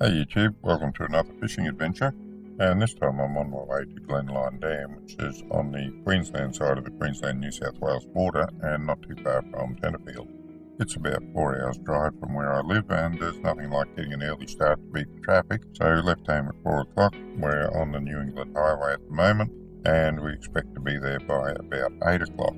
Hey YouTube, welcome to another fishing adventure, and this time I'm on my way to Glenlyon Dam, which is on the Queensland side of the Queensland-New South Wales border and not too far from Tenterfield. It's about 4 hours drive from where I live, and there's nothing like getting an early start to beat the traffic, so left home at 4 o'clock. We're on the New England Highway at the moment, and we expect to be there by about 8 o'clock.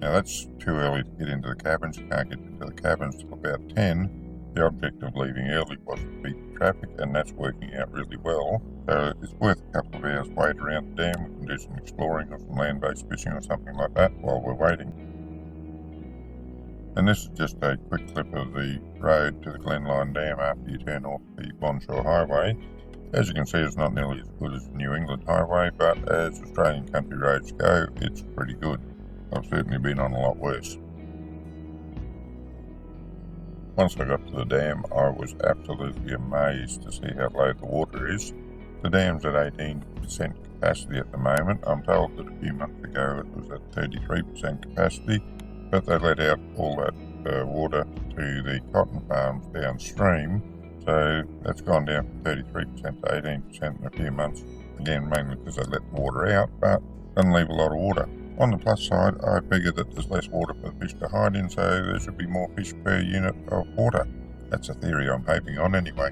Now that's too early to get into the cabins. You can't get into the cabins till about 10. The object of leaving early was to beat the traffic, and that's working out really well. So it's worth a couple of hours wait around the dam. We can do some exploring or some land-based fishing or something like that while we're waiting. And this is just a quick clip of the road to the Glenlyon Dam after you turn off the Bonshore Highway. As you can see, it's not nearly as good as the New England Highway, but as Australian country roads go, it's pretty good. I've certainly been on a lot worse. Once I got to the dam, I was absolutely amazed to see how low the water is. The dam's at 18% capacity at the moment. I'm told that a few months ago it was at 33% capacity, but they let out all that water to the cotton farms downstream, so that's gone down from 33% to 18% in a few months, again mainly because they let the water out, but doesn't leave a lot of water. On the plus side, I figured that there's less water for the fish to hide in, so there should be more fish per unit of water. That's a theory I'm hoping on anyway.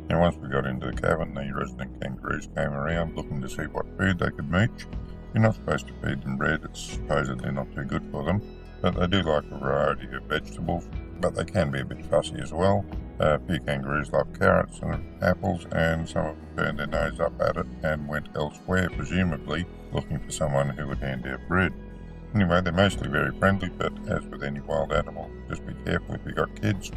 And once we got into the cabin, the resident kangaroos came around looking to see what food they could mooch. You're not supposed to feed them bread, it's supposedly not too good for them, but they do like a variety of vegetables, but they can be a bit fussy as well. A few kangaroos love carrots and apples, and some of them turned their nose up at it and went elsewhere, presumably looking for someone who would hand out bread. Anyway, they're mostly very friendly, but as with any wild animal, just be careful if you've got kids.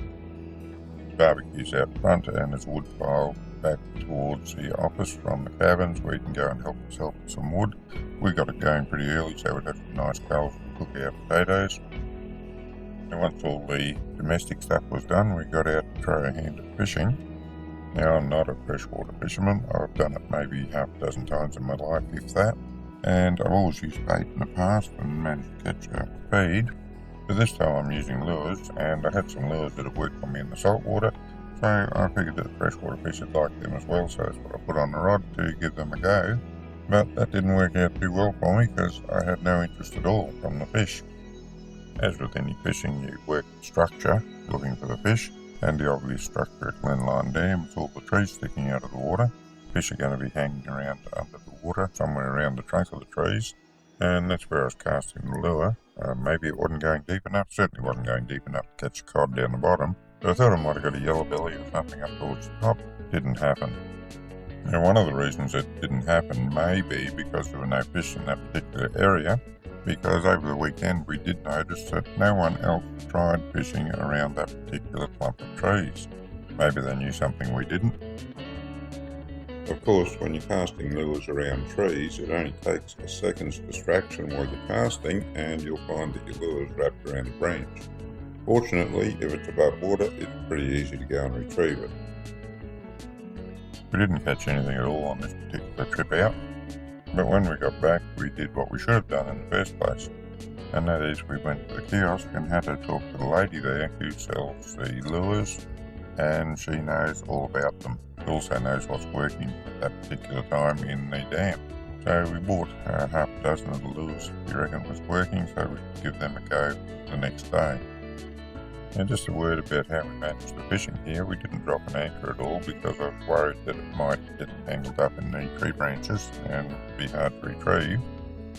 Barbecue's out front, and there's a wood pile back towards the office from the cabins where you can go and help yourself with some wood. We got it going pretty early, so we'd have some nice coals to cook our potatoes. And once all the domestic stuff was done, we got out to try a hand at fishing. Now, I'm not a freshwater fisherman. I've done it maybe half a dozen times in my life, if that. And I've always used bait in the past and managed to catch a feed. But this time I'm using lures, and I had some lures that have worked for me in the saltwater, so I figured that the freshwater fish would like them as well, so that's what I put on the rod to give them a go. But that didn't work out too well for me because I had no interest at all from the fish. As with any fishing, you work the structure looking for the fish, and the obvious structure at Glenlyon Dam is all the trees sticking out of the water. Fish are going to be hanging around under the water, somewhere around the trunk of the trees, and that's where I was casting the lure. Maybe it wasn't going deep enough, certainly wasn't going deep enough to catch a cod down the bottom, but I thought I might have got a yellow belly or something up towards the top. Didn't happen. Now, one of the reasons it didn't happen may be because there were no fish in that particular area, because over the weekend we did notice that no one else tried fishing around that particular clump of trees. Maybe they knew something we didn't. Of course, when you're casting lures around trees, it only takes a second's distraction while you're casting, and you'll find that your lure is wrapped around a branch. Fortunately, if it's above water, it's pretty easy to go and retrieve it. We didn't catch anything at all on this particular trip out, but when we got back, we did what we should have done in the first place, and that is we went to the kiosk and had to talk to the lady there who sells the lures, and she knows all about them. She also knows what's working at that particular time in the dam. So we bought half a dozen of the lures we reckon was working, so we could give them a go the next day. And just a word about how we managed the fishing here. We didn't drop an anchor at all because I was worried that it might get tangled up in the tree branches and be hard to retrieve.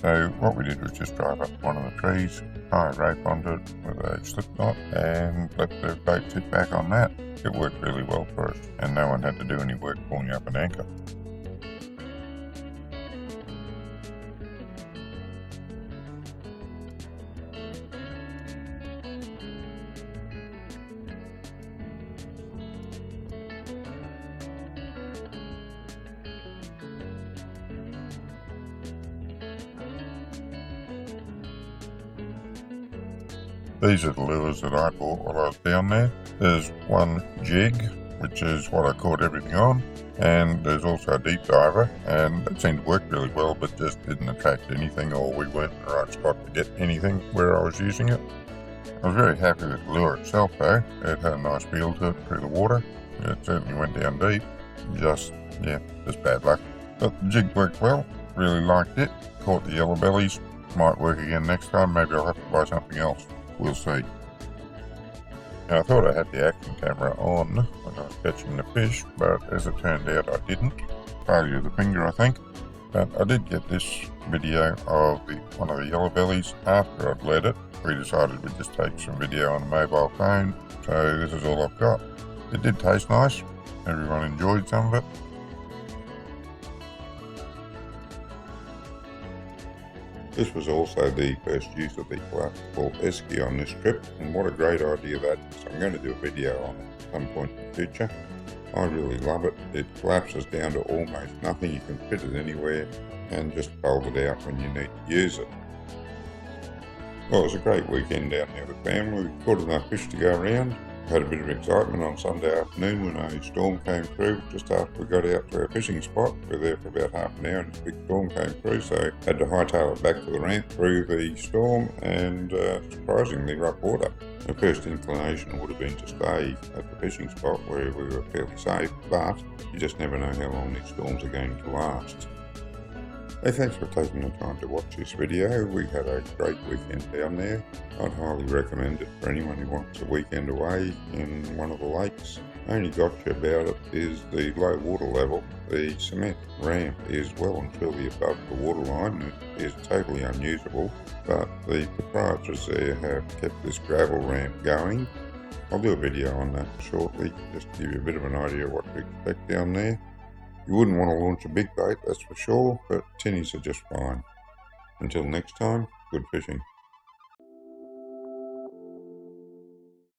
So what we did was just drive up one of the trees, tie a rope onto it with a slip knot, and let the boat sit back on that. It worked really well for us, and no one had to do any work pulling up an anchor. These are the lures that I bought while I was down there. There's one jig, which is what I caught everything on, and there's also a deep diver, and that seemed to work really well, but just didn't attract anything, or we weren't in the right spot to get anything where I was using it. I was very happy with the lure itself though. It had a nice feel to it through the water, It certainly went down deep. Just bad luck. But the jig worked well. Really liked it. Caught the yellow bellies. Might work again next time. Maybe I'll have to buy something else. We'll see. Now, I thought I had the action camera on when I was catching the fish, but as it turned out I didn't. Failure of the finger, I think. But I did get this video of one of the yellow bellies after I'd let it. We decided we'd just take some video on a mobile phone, so this is all I've got. It did taste nice. Everyone enjoyed some of it. This was also the first use of the collapsible esky on this trip, and what a great idea that is. I'm going to do a video on it at some point in the future. I really love it. It collapses down to almost nothing. You can fit it anywhere and just fold it out when you need to use it. Well, it was a great weekend down there with family. We caught enough fish to go around. Had a bit of excitement on Sunday afternoon when a storm came through just after we got out to our fishing spot. We were there for about half an hour and this big storm came through, so had to hightail it back to the ramp through the storm and surprisingly rough water. The first inclination would have been to stay at the fishing spot where we were fairly safe, but you just never know how long these storms are going to last. Hey, thanks for taking the time to watch this video. We had a great weekend down there. I'd highly recommend it for anyone who wants a weekend away in one of the lakes. The only gotcha about it is the low water level. The cement ramp is well and truly above the waterline. It is totally unusable, but the proprietors there have kept this gravel ramp going. I'll do a video on that shortly, just to give you a bit of an idea of what to expect down there. You wouldn't want to launch a big bait, that's for sure, but tinnies are just fine. Until next time, good fishing.